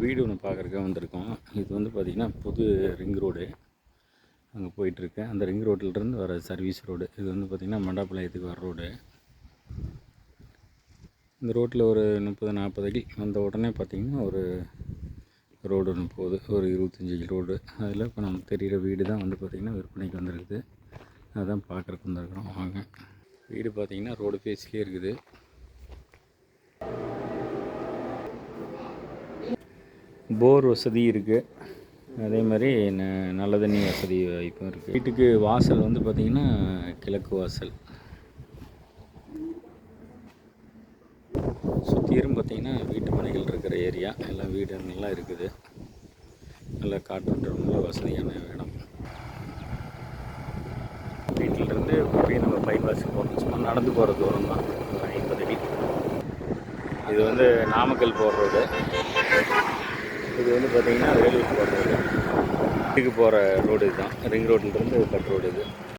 வீடு ஒன்று பார்க்குறதுக்காக வந்திருக்கோம். இது வந்து பார்த்திங்கன்னா புது ரிங் ரோடு அங்கே போயிட்டுருக்கு. அந்த ரிங் ரோட்டிலிருந்து வர சர்வீஸ் ரோடு. இது வந்து பார்த்திங்கன்னா மண்டபாளையத்துக்கு வர ரோடு. இந்த ரோட்டில் ஒரு 30-40 அடி வந்த உடனே பார்த்திங்கன்னா ஒரு ரோடு ஒன்று போகுது, ஒரு 25 அடி ரோடு. அதில் இப்போ நமக்கு தெரிகிற வீடு தான் வந்து பார்த்திங்கன்னா விற்பனைக்கு வந்திருக்குது. அதுதான் பார்க்குறக்கு வந்துருக்குறோம். வாங்க. வீடு பார்த்திங்கன்னா ரோடு ஃபேஸ்லேயே இருக்குது. போர் வசதி இருக்குது. அதே மாதிரி நல்ல தண்ணி வசதி வாய்ப்பும் இருக்குது. வீட்டுக்கு வாசல் வந்து பார்த்திங்கன்னா கிழக்கு வாசல். சுற்றியும் பார்த்திங்கன்னா வீட்டு மனைகள் இருக்கிற ஏரியா. எல்லாம் வீடு நல்லா இருக்குது. நல்லா காற்று ரொம்ப வசதியான இடம். வீட்டிலேருந்து போய் நம்ம பைபாஸுக்கு போகிறோம். சும்மா நடந்து போகிற தூரம் தான், 50 அடி. இது வந்து நாமக்கல் போகிற ரோடு. இது வந்து பார்த்திங்கன்னா வேலூர் போகிற ரோடு. வீட்டுக்கு போகிற ரோடு இதுதான். ரிங் ரோட்டிலிருந்து கட் ரோடு இது.